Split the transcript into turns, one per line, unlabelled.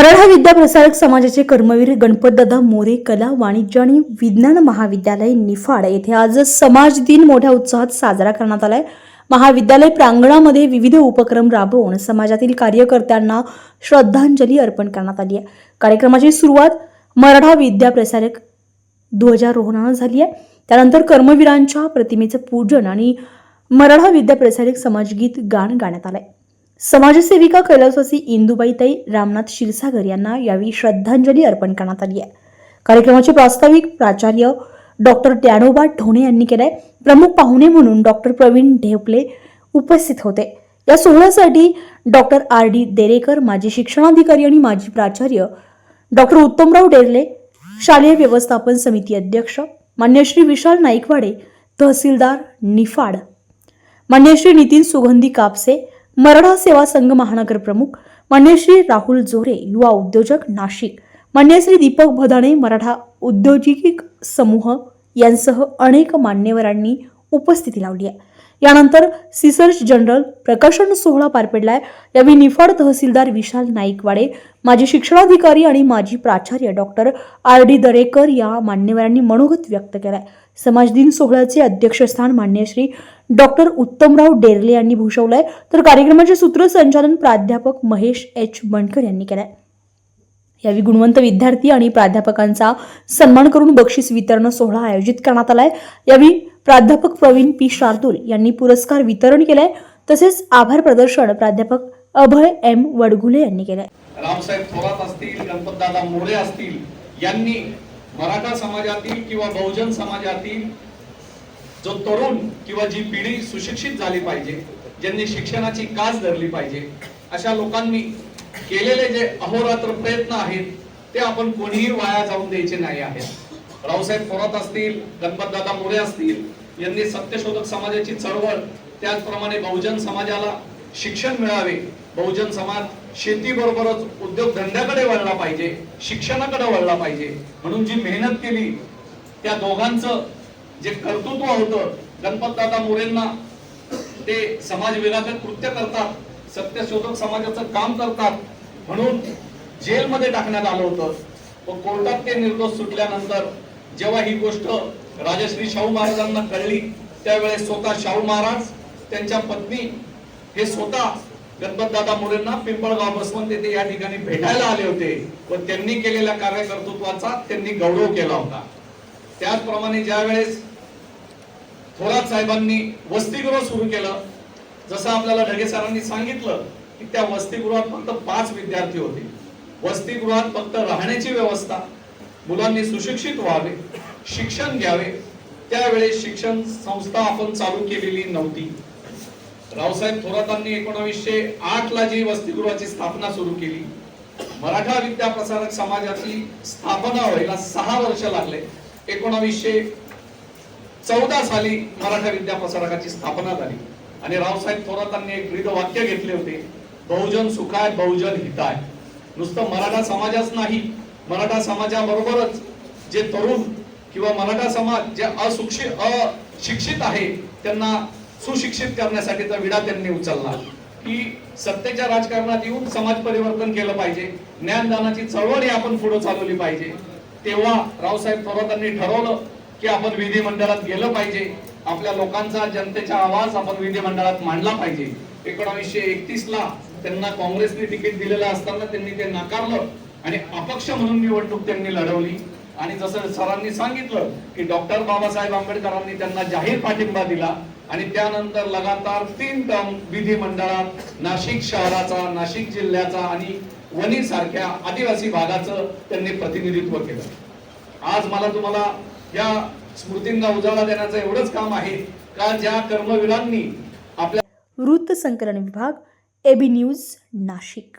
मराठा विद्या प्रसारक समाजाचे कर्मवीर गणपतदादा मोरे कला वाणिज्य आणि विज्ञान महाविद्यालय निफाड येथे आज समाज दिन मोठ्या उत्साहात साजरा करण्यात आलाय। महाविद्यालय प्रांगणामध्ये विविध उपक्रम राबवून समाजातील कार्यकर्त्यांना श्रद्धांजली अर्पण करण्यात आली आहे। कार्यक्रमाची सुरुवात मराठा विद्या प्रसारक ध्वजारोहणाने झाली आहे। त्यानंतर कर्मवीरांच्या प्रतिमेचे पूजन आणि मराठा विद्या प्रसारक समाजगीत गाण गाण्यात आले। समाजसेविका कैलासवासी इंदुबाईताई रामनाथ क्षीरसागर यांना यावेळी श्रद्धांजली अर्पण करण्यात आली आहे। कार्यक्रमाचे प्रास्ताविक प्राचार्य डॉक्टर ज्ञानोबा ढोणे यांनी केले। प्रमुख पाहुणे म्हणून डॉक्टर प्रवीण ढेपले उपस्थित होते। या सोहळ्यासाठी डॉक्टर आर डी देरेकर माजी शिक्षणाधिकारी आणि माजी प्राचार्य डॉक्टर उत्तमराव डेरले शालेय व्यवस्थापन समिती अध्यक्ष मान्य श्री विशाल नाईकवाडे तहसीलदार निफाड मान्य श्री नितीन सुगंधी कापसे मराठा सेवा संघ महानगर प्रमुख मान्य श्री राहुल जोरे युवा उद्योजक नाशिक मान्य श्री दीपक भदाणे मराठा उद्योजिक समूह यांसह अनेक मान्यवरांनी उपस्थिती लावली आहे। यानंतर सीसर्च जनरल प्रकाशन सोहळा पार पडलाय। यावेळी निफाड तहसीलदार विशाल नाईकवाडे माजी शिक्षणाधिकारी आणि माजी प्राचार्य डॉक्टर आर डी दरेकर या मान्यवरांनी मनोगत व्यक्त केलाय। समाज दिन सोहळ्याचे अध्यक्षस्थान मान्य श्री डॉक्टर उत्तमराव डेरले यांनी भूषवलंय, तर कार्यक्रमाचे सूत्रसंचालन प्राध्यापक महेश एच बनकर यांनी केलंय। यावेळी गुणवंत विद्यार्थी आणि प्राध्यापकांचा सन्मान करून बक्षीस वितरण सोहळा आयोजित करण्यात आलाय। यावेळी प्राध्यापक प्रवीण पी शार्दूल यांनी पुरस्कार वितरण केले, तसेच आभार प्रदर्शन प्राध्यापक अभय एम वडगुले यांनी केले।
रावसाहेब थोरात असतील, गणपतदादा मोरे असतील यांनी मराठा समाजातील किंवा बहुजन समाजातील जो तरुण किंवा जी पिढी सुशिक्षित झाली पाहिजे, ज्यांनी शिक्षणाची कास धरली पाहिजे, अशा लोकांनी केलेले जे अहोरात्र प्रयत्न आहेत ते आपण कोणीही वाया जाऊन द्यायचे नाही आहेत। रावसाहेब थोरात असतील, गणपतदादा मोरे असतील यांनी सत्यशोधक समाजाची चळवळ, त्याचप्रमाणे बहुजन समाजाला शिक्षण मिळावे, बहुजन समाज शेतीबरोबरच उद्योगधंद्याकडे वळला पाहिजे, शिक्षणाकडे वळला पाहिजे म्हणून जी मेहनत केली, त्या दोघांचं जे कर्तृत्व होतं, गणपतदादा मोरेंना ते समाज विघातक कृत्य करतात, सत्यशोधक समाजाचं काम करतात म्हणून जेलमध्ये टाकण्यात आलं होतं। व कोर्टात ते निर्दोष सुटल्यानंतर जेव्हा ही गोष्ट राजश्री शाहू महाराजांना कळली, त्यावेळेस स्वतः शाहू महाराज, त्यांच्या पत्नी हे स्वतः गणपतदादा मोरेंना पिंपळगाव बसवंत येथे या ठिकाणी भेटायला आले होते व त्यांनी केलेल्या कार्यकर्तृत्वाचा त्यांनी गौरव केला होता। त्याचप्रमाणे ज्या वेळेस थोरात साहेबांनी वसतिगृह सुरू केलं, जसं आपल्याला ढगे सरांनी सांगितलं की त्या वसतिगृहात फक्त 5 विद्यार्थी होते। वसतिगृहात फक्त राहण्याची व्यवस्था, मुलांनी सुशिक्षित व्हावे, शिक्षण घ्यावे, त्यावेळेस शिक्षण संस्था आपण चालू केलेली नव्हती। रावसाहेब थोरातांनी 1908 ला जी वसतिगृहाची स्थापना सुरू केली, मराठा विद्या प्रसारक समाजाची स्थापना व्हायला 6 वर्ष लागले। 1914 साली मराठा विद्या प्रसारकाची स्थापना झाली आणि रावसाहेब थोरातांनी एक ब्रीद वाक्य घेतले होते, बहुजन सुखाय बहुजन हिताय। नुसतं मराठा समाजच नाही, मराठा समाजाबरोबरच जे तरुण किंवा मराठा समाज जे अशिक्षित आहे त्यांना सुशिक्षित करण्यासाठीचा विडा त्यांनी उचलला की सत्तेच्या राजकारणात येऊन समाज परिवर्तन केलं पाहिजे, ज्ञानदानाची चळवळ आपण पुढे चालवली पाहिजे। तेव्हा रावसाहेब थोरातांनी ठरवलं की आपण विधिमंडळात गेलं पाहिजे, आपल्या लोकांचा, जनतेचा आवाज आपण विधिमंडळात मांडला पाहिजे। 1931 ला त्यांना काँग्रेसने तिकीट दिलेलं असताना त्यांनी ते नाकारलं आणि अपक्ष म्हणून निवडणूक त्यांनी लढवली आणि जसं सरांनी सांगितलं की डॉक्टर बाबासाहेब आंबेडकरांनी त्यांना जाहीर पाठिंबा दिला आणि त्यानंतर लगातार 3 टर्म विधिमंडळात नाशिक शहराचा, नाशिक जिल्ह्याचा आणि वणी सारख्या आदिवासी भागाचं त्यांनी प्रतिनिधित्व केलं। आज मला तुम्हाला या स्मृतींना उजाळा देण्याचं एवढंच काम आहे का ज्या कर्मवीरांनी आपल्या
वृत्त संकलन विभाग, एबी न्यूज, नाशिक।